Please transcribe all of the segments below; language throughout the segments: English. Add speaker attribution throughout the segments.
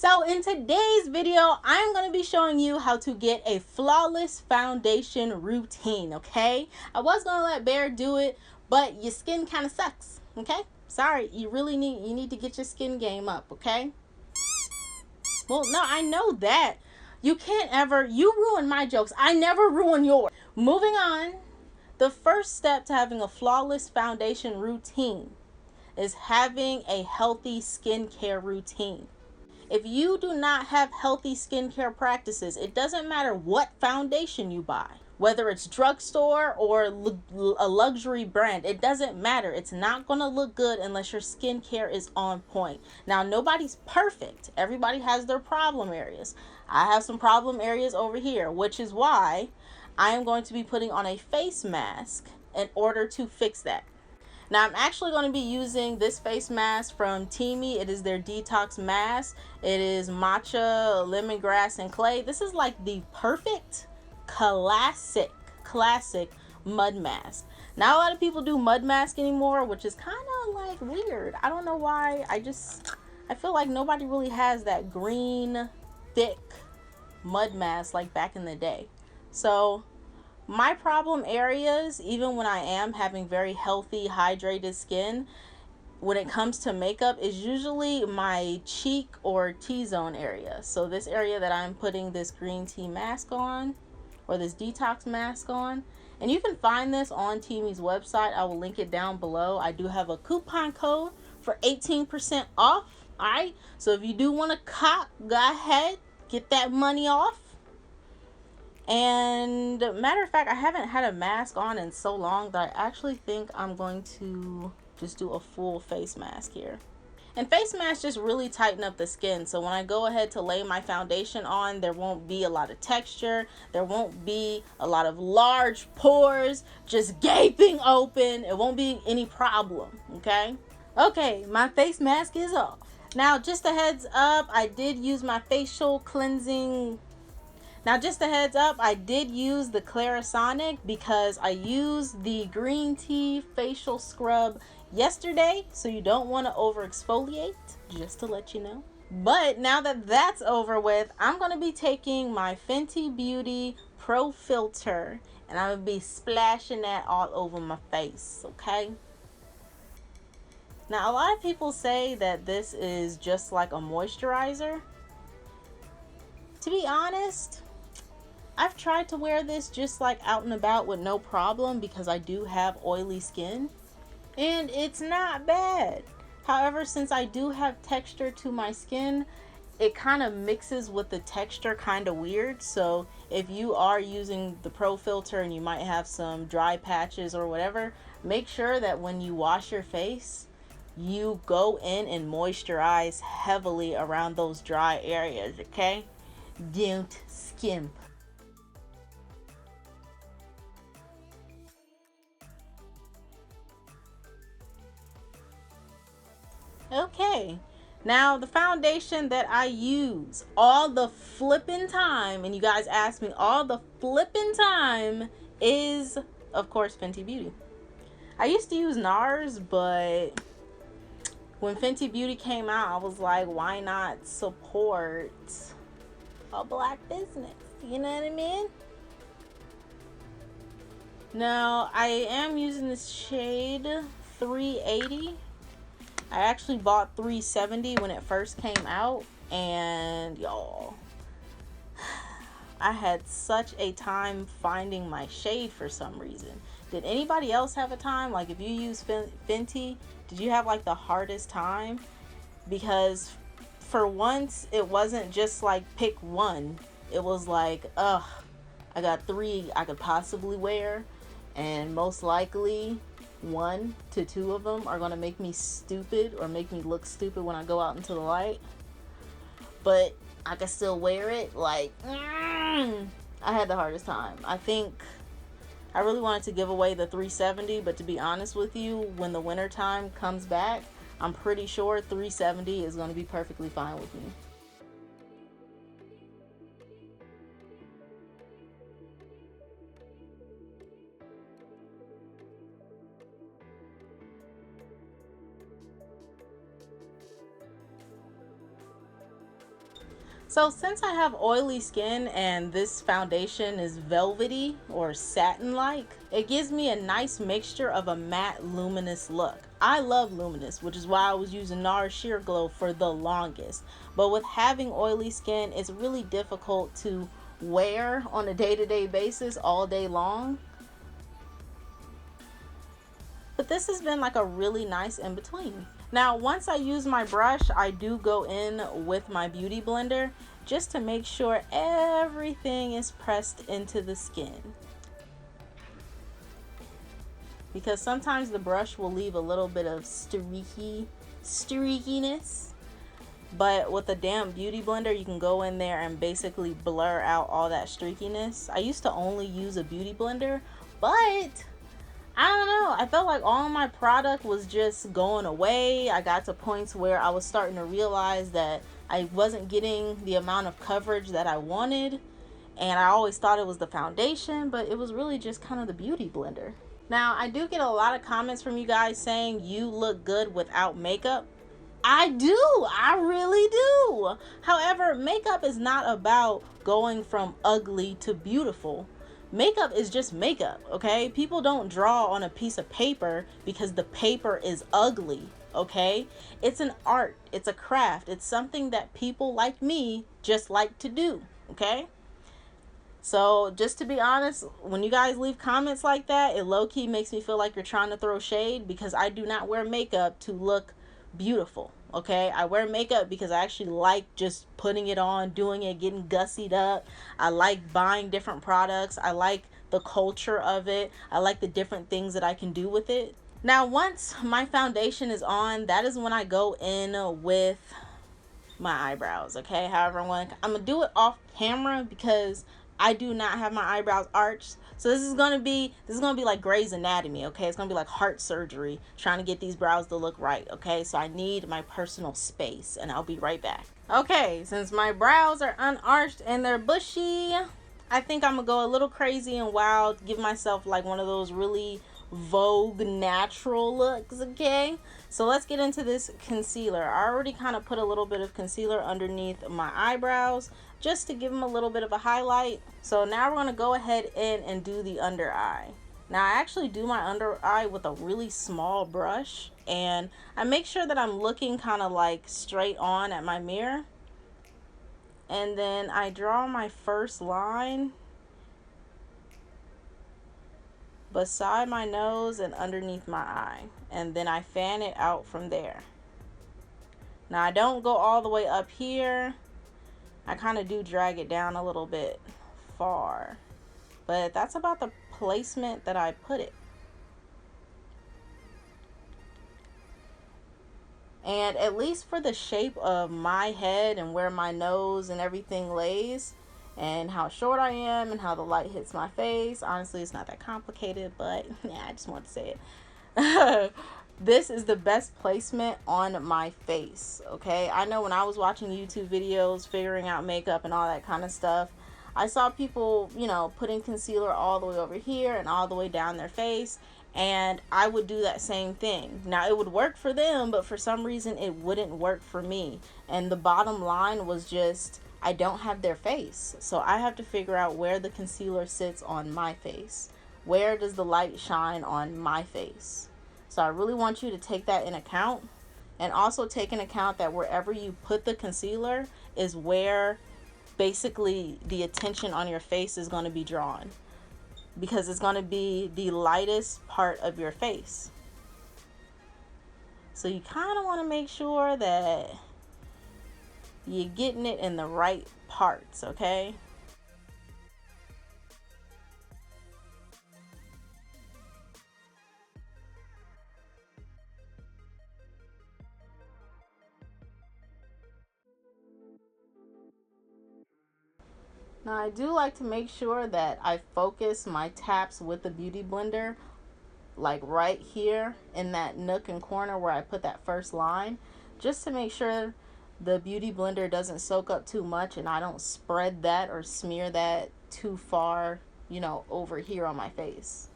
Speaker 1: So in today's video, I'm going to be showing you how to get a flawless foundation routine, okay? I was going to let Bear do it, but your skin kind of sucks, okay? Sorry, you need to get your skin game up, okay? Well, no, I know that. You ruin my jokes. I never ruin yours. Moving on, the first step to having a flawless foundation routine is having a healthy skincare routine. If you do not have healthy skincare practices, it doesn't matter what foundation you buy, whether it's drugstore or a luxury brand, it doesn't matter. It's not going to look good unless your skincare is on point. Now, nobody's perfect. Everybody has their problem areas. I have some problem areas over here, which is why I am going to be putting on a face mask in order to fix that. Now, I'm actually going to be using this face mask from Teamy. It is their Detox mask. It is matcha, lemongrass, and clay. This is like the perfect classic mud mask. Not a lot of people do mud mask anymore, which is kind of like weird. I don't know why. I feel like nobody really has that green, thick mud mask like back in the day. So my problem areas, even when I am having very healthy, hydrated skin, when it comes to makeup, is usually my cheek or T-zone area. So this area that I'm putting this green tea mask on, or this detox mask on, and you can find this on Teamy's website. I will link it down below. I do have a coupon code for 18% off. Alright, so if you do want to cop, go ahead, get that money off. And matter of fact, I haven't had a mask on in so long that I actually think I'm going to just do a full face mask here. And face masks just really tighten up the skin. So when I go ahead to lay my foundation on, there won't be a lot of texture. There won't be a lot of large pores just gaping open. It won't be any problem, okay? Okay, my face mask is off. Now, just a heads up, I did use my facial cleansing. Now, just a heads up, I did use the Clarisonic because I used the green tea facial scrub yesterday, so you don't want to over exfoliate, just to let you know. But now that that's over with, I'm going to be taking my Fenty Beauty Pro Filter and I'm going to be splashing that all over my face, okay? Now, a lot of people say that this is just like a moisturizer. To be honest, I've tried to wear this just like out and about with no problem because I do have oily skin, and it's not bad. However, since I do have texture to my skin, it kind of mixes with the texture kind of weird. So if you are using the Pro Filter and you might have some dry patches or whatever, make sure that when you wash your face, you go in and moisturize heavily around those dry areas, okay? Don't skimp. Okay, now the foundation that I use all the flipping time, and you guys ask me all the flipping time, is of course Fenty Beauty. I used to use Nars, but when Fenty Beauty came out, I was like, why not support a black business? You know what I mean? Now, I am using this shade 380. I actually bought 370 when it first came out, and y'all, I had such a time finding my shade for some reason. Did anybody else have a time? Like, if you use Fenty, did you have like the hardest time? Because for once, it wasn't just like pick one. It was like, ugh, I got 3 I could possibly wear, and most likely 1 to 2 of them are going to make me stupid or make me look stupid when I go out into the light. But I can still wear it. Like, I had the hardest time. I think I really wanted to give away the 370, but to be honest with you, when the winter time comes back, I'm pretty sure 370 is going to be perfectly fine with me. So since I have oily skin and this foundation is velvety or satin-like, it gives me a nice mixture of a matte luminous look. I love luminous, which is why I was using Nars Sheer Glow for the longest. But with having oily skin, it's really difficult to wear on a day-to-day basis all day long. But this has been like a really nice in between. Now, once I use my brush, I do go in with my beauty blender just to make sure everything is pressed into the skin. Because sometimes the brush will leave a little bit of streakiness. But with a damp beauty blender, you can go in there and basically blur out all that streakiness. I used to only use a beauty blender, but I don't know, I felt like all my product was just going away. I got to points where I was starting to realize that I wasn't getting the amount of coverage that I wanted, and I always thought it was the foundation, but it was really just kind of the beauty blender. Now, I do get a lot of comments from you guys saying you look good without makeup. I do, I really do. However, makeup is not about going from ugly to beautiful. Makeup is just makeup, okay? People don't draw on a piece of paper because the paper is ugly, okay? It's an art, it's a craft, it's something that people like me just like to do, okay? So just to be honest, when you guys leave comments like that, it low-key makes me feel like you're trying to throw shade, because I do not wear makeup to look beautiful. Okay, I wear makeup because I actually like just putting it on, doing it, getting gussied up. I like buying different products. I like the culture of it. I like the different things that I can do with it. Now, once my foundation is on, that is when I go in with my eyebrows. Okay, however, I'm gonna do it off camera because I do not have my eyebrows arched. So this is gonna be like Grey's Anatomy, okay? It's gonna be like heart surgery, trying to get these brows to look right, okay? So I need my personal space, and I'll be right back. Okay, since my brows are unarched and they're bushy, I think I'm gonna go a little crazy and wild, give myself like one of those really Vogue natural looks, okay? So let's get into this concealer. I already kind of put a little bit of concealer underneath my eyebrows just to give them a little bit of a highlight. So now we're going to go ahead and do the under eye. Now I actually do my under eye with a really small brush, and I make sure that I'm looking kind of like straight on at my mirror. And then I draw my first line beside my nose and underneath my eye, and then I fan it out from there. Now I don't go all the way up here. I kind of do drag it down a little bit far, but that's about the placement that I put it. And at least for the shape of my head and where my nose and everything lays, and how short I am and how the light hits my face, honestly, it's not that complicated, but yeah, I just want to say it. This is the best placement on my face, okay? I know when I was watching YouTube videos, figuring out makeup and all that kind of stuff, I saw people, you know, putting concealer all the way over here and all the way down their face, and I would do that same thing. Now, it would work for them, but for some reason, it wouldn't work for me. And the bottom line was just, I don't have their face. So I have to figure out where the concealer sits on my face. Where does the light shine on my face? So I really want you to take that in account, and also take in account that wherever you put the concealer is where basically the attention on your face is going to be drawn, because it's going to be the lightest part of your face. So you kind of want to make sure that you're getting it in the right parts, okay? Now I do like to make sure that I focus my taps with the Beauty Blender like right here in that nook and corner where I put that first line, just to make sure the Beauty Blender doesn't soak up too much and I don't spread that or smear that too far, you know, over here on my face.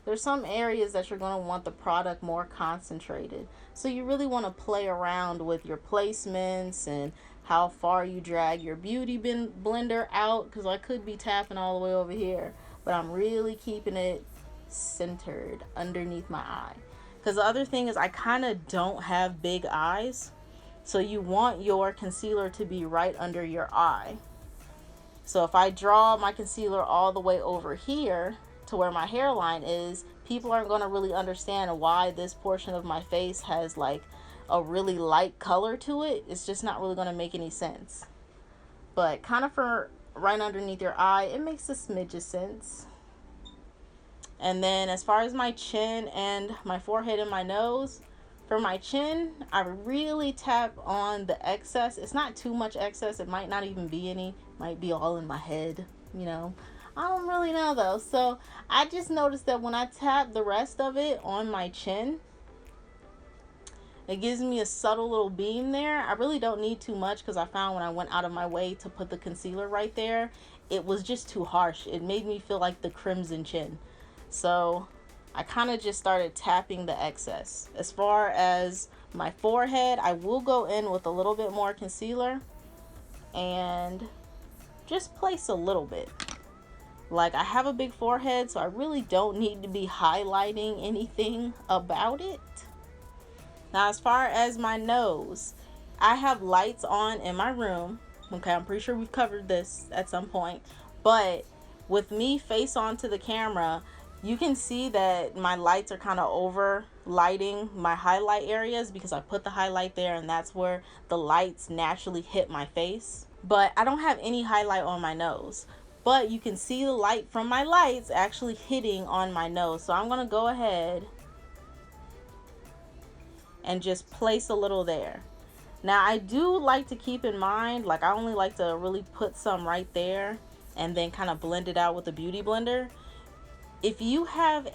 Speaker 1: There's some areas that you're going to want the product more concentrated. So you really want to play around with your placements and how far you drag your beauty blender out, because I could be tapping all the way over here, but I'm really keeping it centered underneath my eye. Because the other thing is I kind of don't have big eyes, so you want your concealer to be right under your eye. So if I draw my concealer all the way over here to where my hairline is, people aren't going to really understand why this portion of my face has like a really light color to it. It's just not really going to make any sense. But kind of for right underneath your eye, it makes a smidge of sense. And then as far as my chin and my forehead and my nose, for my chin, I really tap on the excess. It's not too much excess. It might not even be any. It might be all in my head, you know. I don't really know though. So I just noticed that when I tap the rest of it on my chin, it gives me a subtle little beam there. I really don't need too much because I found when I went out of my way to put the concealer right there, it was just too harsh. It made me feel like the crimson chin. So I kind of just started tapping the excess. As far as my forehead, I will go in with a little bit more concealer and just place a little bit. Like, I have a big forehead, so I really don't need to be highlighting anything about it. Now, as far as my nose, I have lights on in my room. Okay, I'm pretty sure we've covered this at some point. But with me face on to the camera, you can see that my lights are kind of over lighting my highlight areas because I put the highlight there and that's where the lights naturally hit my face. But I don't have any highlight on my nose. But you can see the light from my lights actually hitting on my nose. So I'm going to go ahead and just place a little there. Now I do like to keep in mind, like I only like to really put some right there and then kind of blend it out with a beauty blender. If you have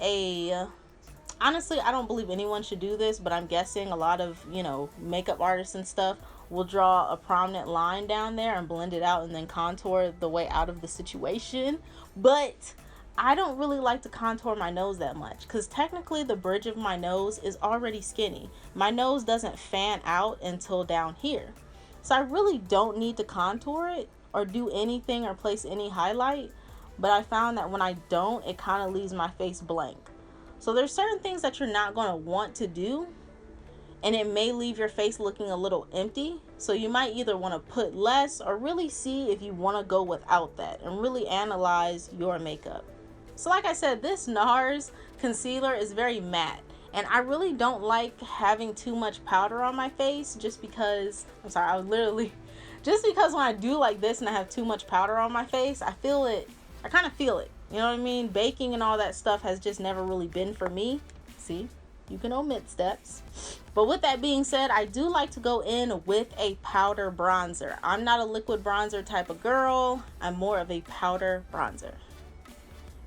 Speaker 1: honestly, I don't believe anyone should do this, but I'm guessing a lot of, you know, makeup artists and stuff will draw a prominent line down there and blend it out and then contour the way out of the situation. But I don't really like to contour my nose that much because technically the bridge of my nose is already skinny. My nose doesn't fan out until down here. So I really don't need to contour it or do anything or place any highlight. But I found that when I don't, it kind of leaves my face blank. So there's certain things that you're not going to want to do, and it may leave your face looking a little empty. So you might either want to put less or really see if you want to go without that and really analyze your makeup. So like I said, this Nars concealer is very matte, and I really don't like having too much powder on my face just because, just because when I do like this and I have too much powder on my face, I feel it. I kind of feel it, you know what I mean? Baking and all that stuff has just never really been for me. See, you can omit steps. But with that being said, I do like to go in with a powder bronzer. I'm not a liquid bronzer type of girl. I'm more of a powder bronzer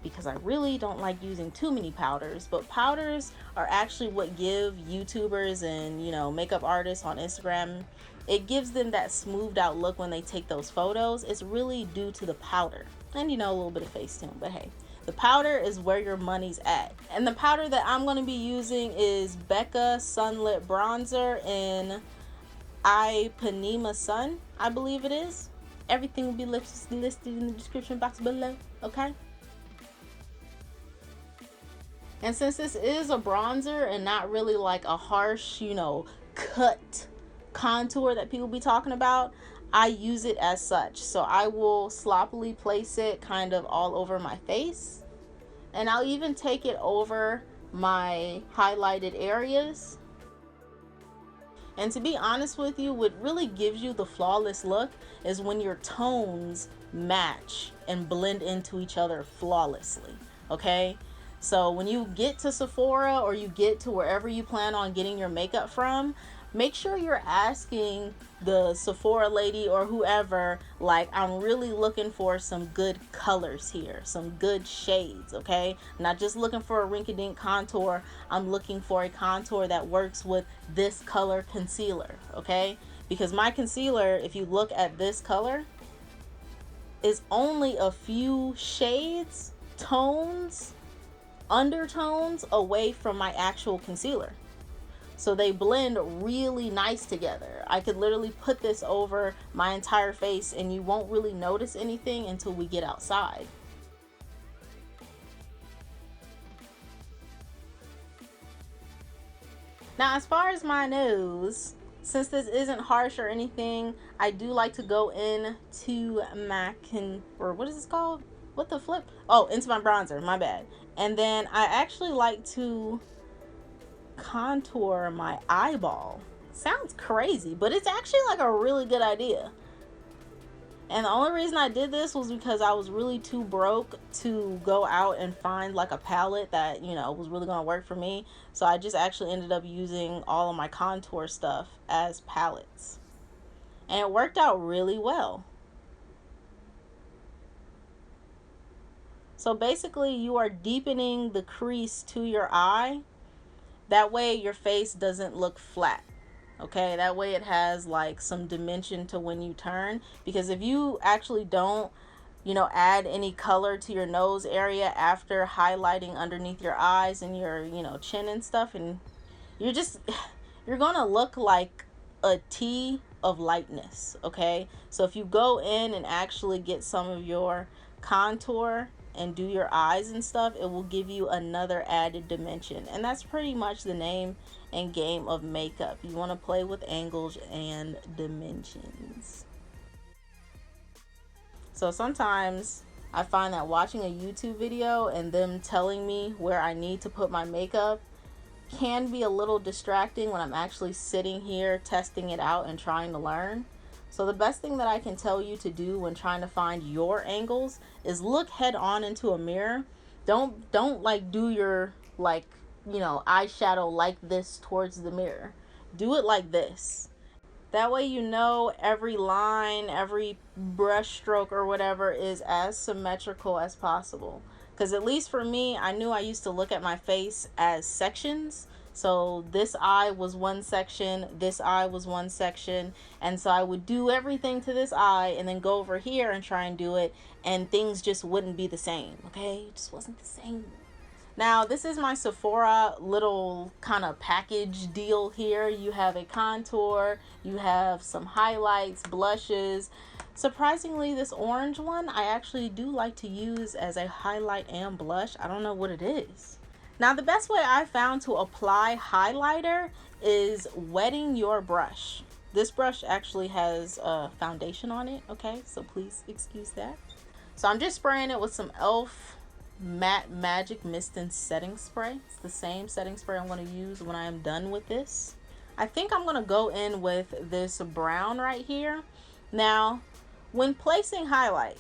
Speaker 1: because I really don't like using too many powders. But powders are actually what give YouTubers and, you know, makeup artists on Instagram, it gives them that smoothed out look when they take those photos. It's really due to the powder. And, you know, a little bit of Facetune, but hey, the powder is where your money's at. And the powder that I'm going to be using is Becca Sunlit Bronzer in Ipanema Sun, I believe it is. Everything will be listed in the description box below, okay? And since this is a bronzer and not really like a harsh, you know, cut contour that people be talking about, I use it as such. So I will sloppily place it kind of all over my face, and I'll even take it over my highlighted areas. And to be honest with you, what really gives you the flawless look is when your tones match and blend into each other flawlessly, okay? So when you get to Sephora or you get to wherever you plan on getting your makeup from, make sure you're asking the Sephora lady or whoever, like, I'm really looking for some good colors here, some good shades, okay? Not just looking for a rinky-dink contour. I'm looking for a contour that works with this color concealer, okay? Because my concealer, if you look at this color, is only a few shades, tones, undertones away from my actual concealer. So they blend really nice together. I could literally put this over my entire face and you won't really notice anything until we get outside. Now, as far as my nose, since this isn't harsh or anything, I do like to go in to my or what is this called? What the flip? Oh, into my bronzer, my bad. And then I actually like to contour my eyeball. Sounds crazy, but it's actually like a really good idea. And the only reason I did this was because I was really too broke to go out and find like a palette that, you know, was really going to work for me. So I just actually ended up using all of my contour stuff as palettes. And it worked out really well. So basically you are deepening the crease to your eye. That way your face doesn't look flat. Okay, that way it has like some dimension to when you turn, because if you actually don't, you know, add any color to your nose area after highlighting underneath your eyes and your, you know, chin and stuff, and you're gonna look like a T of lightness. Okay, so if you go in and actually get some of your contour and do your eyes and stuff, it will give you another added dimension. And that's pretty much the name and game of makeup. You want to play with angles and dimensions. So sometimes I find that watching a YouTube video and them telling me where I need to put my makeup can be a little distracting when I'm actually sitting here testing it out and trying to learn. So the best thing that I can tell you to do when trying to find your angles is look head on into a mirror. Don't like do your, like, you know, eyeshadow like this towards the mirror. Do it like this. That way you know every line, every brush stroke or whatever is as symmetrical as possible. Because at least for me, I knew I used to look at my face as sections. So this eye was one section, this eye was one section, and so I would do everything to this eye and then go over here and try and do it, and things just wouldn't be the same. Okay, it just wasn't the same. Now this is my Sephora little kind of package deal here. You have a contour, you have some highlights, blushes. Surprisingly, this orange one I actually do like to use as a highlight and blush. I don't know what it is. Now the best way I found to apply highlighter is wetting your brush. This brush actually has foundation on it, okay? So please excuse that. So I'm just spraying it with some E.L.F. Matte Magic Mist and Setting Spray. It's the same setting spray I'm going to use when I am done with this. I think I'm going to go in with this brown right here. Now, when placing highlight,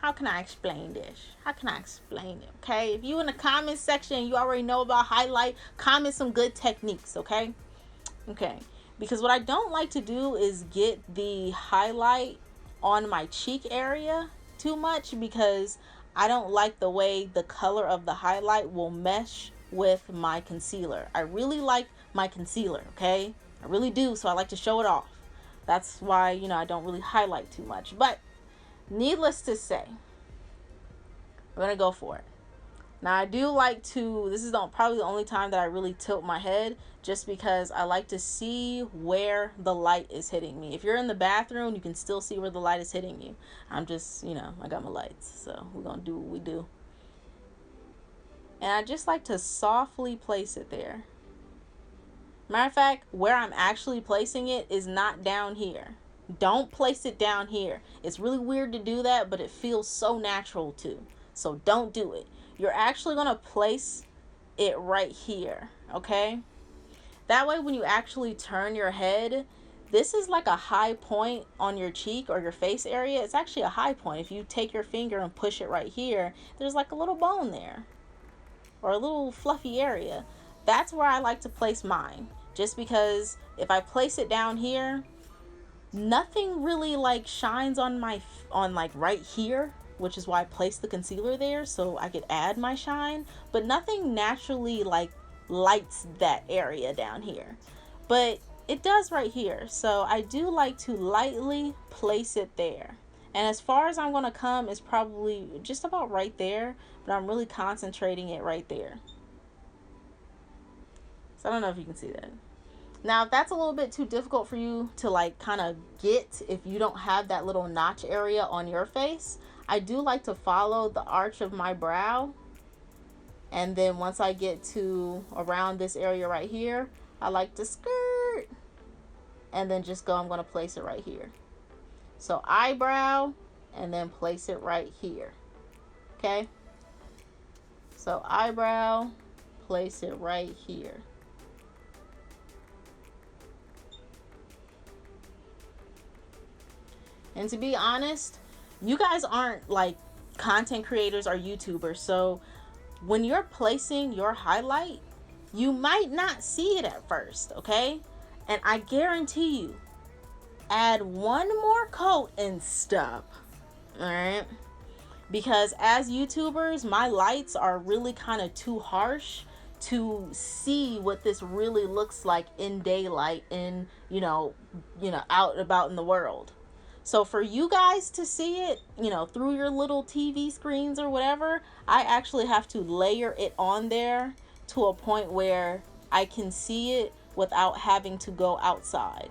Speaker 1: how can I explain this? How can I explain it? Okay, if you in the comment section, you already know about highlight, comment some good techniques, okay? Okay, because what I don't like to do is get the highlight on my cheek area too much, because I don't like the way the color of the highlight will mesh with my concealer. I really like my concealer, okay? I really do, so I like to show it off. That's why, you know, I don't really highlight too much. But needless to say, we're gonna go for it. Now I do like to, this is probably the only time that I really tilt my head, just because I like to see where the light is hitting me. If you're in the bathroom, you can still see where the light is hitting you. I'm just, you know, I got my lights, so we're gonna do what we do. And I just like to softly place it there. Matter of fact, where I'm actually placing it is not down here. Don't place it down here. It's really weird to do that, but it feels so natural too. So don't do it. You're actually going to place it right here, okay? That way when you actually turn your head, this is like a high point on your cheek or your face area. It's actually a high point. If you take your finger and push it right here, there's like a little bone there, or a little fluffy area. That's where I like to place mine. Just because if I place it down here, nothing really like shines on like right here, which is why I placed the concealer there, so I could add my shine, but nothing naturally like lights that area down here. But it does right here, so I do like to lightly place it there. And as far as I'm going to come is probably just about right there, but I'm really concentrating it right there. So I don't know if you can see that. Now, if that's a little bit too difficult for you to like kind of get, if you don't have that little notch area on your face, I do like to follow the arch of my brow. And then once I get to around this area right here, I like to skirt and then just go, I'm going to place it right here. So eyebrow and then place it right here. Okay. So eyebrow, place it right here. And to be honest, you guys aren't like content creators or YouTubers. So when you're placing your highlight, you might not see it at first, okay? And I guarantee you, add one more coat and stop, all right? Because as YouTubers, my lights are really kind of too harsh to see what this really looks like in daylight, in, you know, out about in the world. So for you guys to see it, you know, through your little TV screens or whatever, I actually have to layer it on there to a point where I can see it without having to go outside.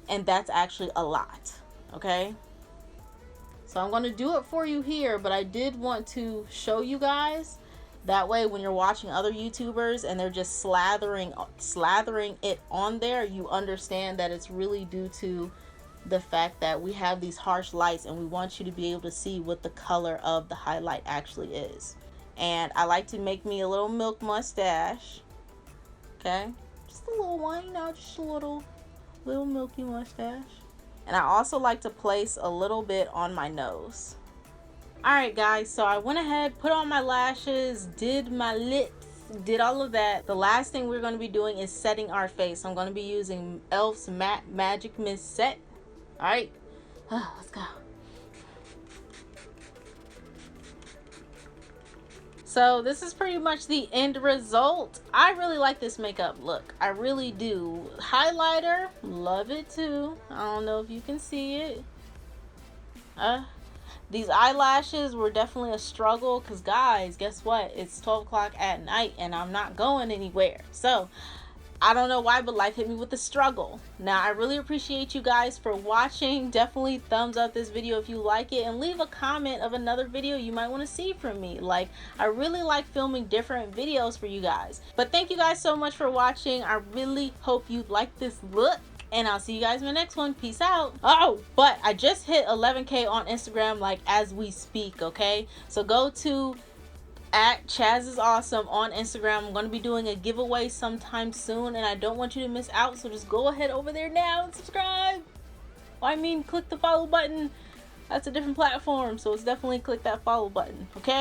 Speaker 1: And that's actually a lot, okay? So I'm going to do it for you here, but I did want to show you guys. That way when you're watching other YouTubers and they're just slathering it on there, you understand that it's really due to the fact that we have these harsh lights and we want you to be able to see what the color of the highlight actually is. And I like to make me a little milk mustache. Okay, just a little one, you know, just a little milky mustache. And I also like to place a little bit on my nose. Alright guys, so I went ahead, put on my lashes, did my lips, did all of that. The last thing we're going to be doing is setting our face. I'm going to be using E.L.F's Matte Magic Mist Set. Alright, let's go. So this is pretty much the end result. I really like this makeup look. I really do. Highlighter, love it too. I don't know if you can see it. These eyelashes were definitely a struggle because guys, guess what? It's 12 o'clock at night and I'm not going anywhere. So I don't know why, but life hit me with a struggle. Now, I really appreciate you guys for watching. Definitely thumbs up this video if you like it, and leave a comment of another video you might want to see from me. Like, I really like filming different videos for you guys. But thank you guys so much for watching. I really hope you like this look, and I'll see you guys in the next one. Peace out. Oh, but I just hit 11K on Instagram, like, as we speak, okay? So go to at Chazzzisawesome on Instagram. I'm going to be doing a giveaway sometime soon, and I don't want you to miss out, so just go ahead over there now and subscribe. Well, I mean, click the follow button. That's a different platform, so it's definitely click that follow button, okay?